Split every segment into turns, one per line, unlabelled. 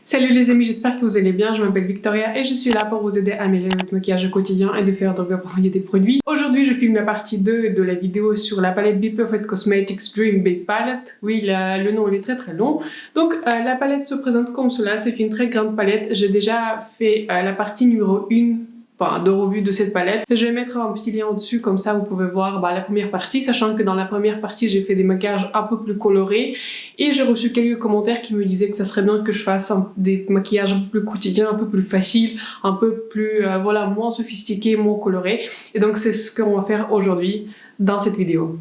Salut les amis, j'espère que vous allez bien. Je m'appelle Victoria et je suis là pour vous aider à améliorer votre maquillage au quotidien et de faire de approfondir des produits. Aujourd'hui, je filme la partie 2 de la vidéo sur la palette Be Perfect Cosmetics Dream Big Palette. Oui, le nom il est très long. Donc la palette se présente comme cela, c'est une très grande palette. J'ai déjà fait la partie numéro 1 de revue de cette palette. Je vais mettre un petit lien au-dessus, comme ça vous pouvez voir la première partie, sachant que dans la première partie j'ai fait des maquillages un peu plus colorés et j'ai reçu quelques commentaires qui me disaient que ça serait bien que je fasse des maquillages un peu plus quotidiens, un peu plus faciles, un peu plus moins sophistiqués, moins colorés, et donc c'est ce qu'on va faire aujourd'hui dans cette vidéo.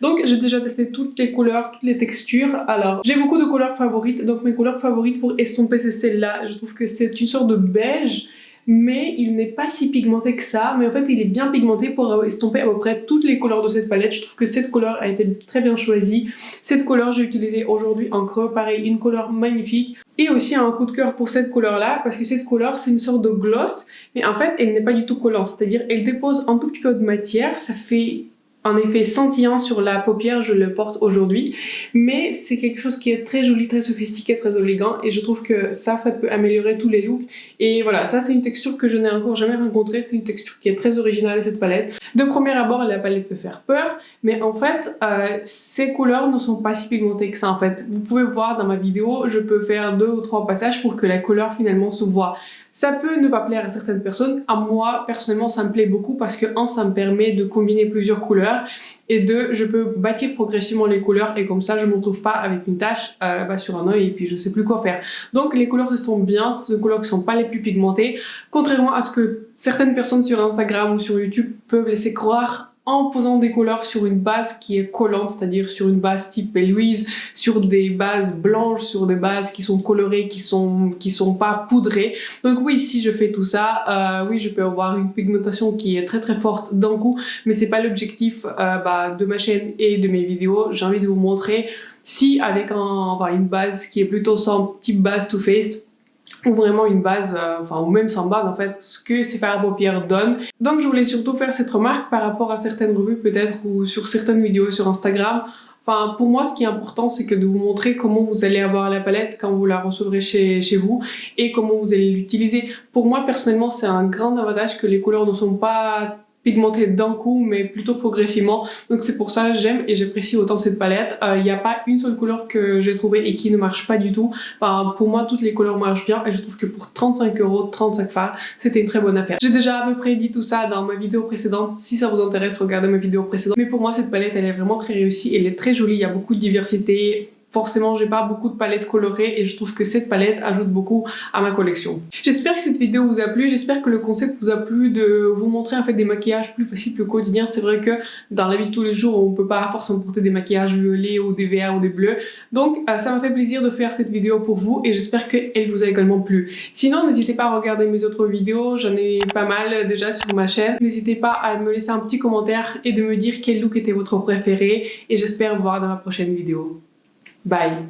Donc j'ai déjà testé toutes les couleurs, toutes les textures. Alors j'ai beaucoup de couleurs favorites, donc mes couleurs favorites pour estomper c'est celle-là. Je trouve que c'est une sorte de beige, mais il n'est pas si pigmenté que ça, mais en fait il est bien pigmenté pour estomper à peu près toutes les couleurs de cette palette. Je trouve que cette couleur a été très bien choisie. Cette couleur j'ai utilisé aujourd'hui en creux, pareil, une couleur magnifique. Et aussi un coup de cœur pour cette couleur là, parce que cette couleur c'est une sorte de gloss, mais en fait elle n'est pas du tout collante, c'est-à-dire elle dépose un tout petit peu de matière, ça fait un effet scintillant sur la paupière, je le porte aujourd'hui, mais c'est quelque chose qui est très joli, très sophistiqué, très élégant, et je trouve que ça peut améliorer tous les looks. Et voilà, ça c'est une texture que je n'ai encore jamais rencontrée, c'est une texture qui est très originale à cette palette. De premier abord, la palette peut faire peur, mais en fait, ces couleurs ne sont pas si pigmentées que ça en fait. Vous pouvez voir dans ma vidéo, je peux faire 2 ou 3 passages pour que la couleur finalement se voit. Ça peut ne pas plaire à certaines personnes, à moi personnellement ça me plaît beaucoup parce que ça me permet de combiner plusieurs couleurs, et 2, je peux bâtir progressivement les couleurs et comme ça je ne me retrouve pas avec une tache sur un œil et puis je sais plus quoi faire. Donc les couleurs s'estompent bien, ce sont des couleurs qui sont pas les plus pigmentées, contrairement à ce que certaines personnes sur Instagram ou sur YouTube peuvent laisser croire en posant des couleurs sur une base qui est collante, c'est-à-dire sur une base type Louise, sur des bases blanches, sur des bases qui sont colorées, qui sont pas poudrées. Donc oui, si je fais tout ça, oui, je peux avoir une pigmentation qui est très très forte d'un coup, mais c'est pas l'objectif de ma chaîne et de mes vidéos. J'ai envie de vous montrer si avec une base qui est plutôt sans type base Too Faced, ou vraiment une base, ou même sans base en fait, ce que ces fards à paupières donnent. Donc je voulais surtout faire cette remarque par rapport à certaines revues peut-être ou sur certaines vidéos sur Instagram. Enfin, pour moi, ce qui est important, c'est que de vous montrer comment vous allez avoir la palette quand vous la recevrez chez vous et comment vous allez l'utiliser. Pour moi, personnellement, c'est un grand avantage que les couleurs ne sont pas pigmentée d'un coup mais plutôt progressivement, donc c'est pour ça que j'aime et j'apprécie autant cette palette. Il n'y a pas une seule couleur que j'ai trouvée et qui ne marche pas du tout. Enfin, pour moi toutes les couleurs marchent bien et je trouve que pour 35 €, 35 fards, c'était une très bonne affaire. J'ai déjà à peu près dit tout ça dans ma vidéo précédente, si ça vous intéresse regardez ma vidéo précédente, mais pour moi cette palette elle est vraiment très réussie, elle est très jolie, il y a beaucoup de diversité. Forcément, j'ai pas beaucoup de palettes colorées et je trouve que cette palette ajoute beaucoup à ma collection. J'espère que cette vidéo vous a plu, j'espère que le concept vous a plu de vous montrer en fait des maquillages plus faciles, plus quotidiens. C'est vrai que dans la vie de tous les jours, on peut pas forcément porter des maquillages violets ou des verts ou des bleus. Donc ça m'a fait plaisir de faire cette vidéo pour vous et j'espère qu'elle vous a également plu. Sinon, n'hésitez pas à regarder mes autres vidéos, j'en ai pas mal déjà sur ma chaîne. N'hésitez pas à me laisser un petit commentaire et de me dire quel look était votre préféré et j'espère vous voir dans ma prochaine vidéo. Bye!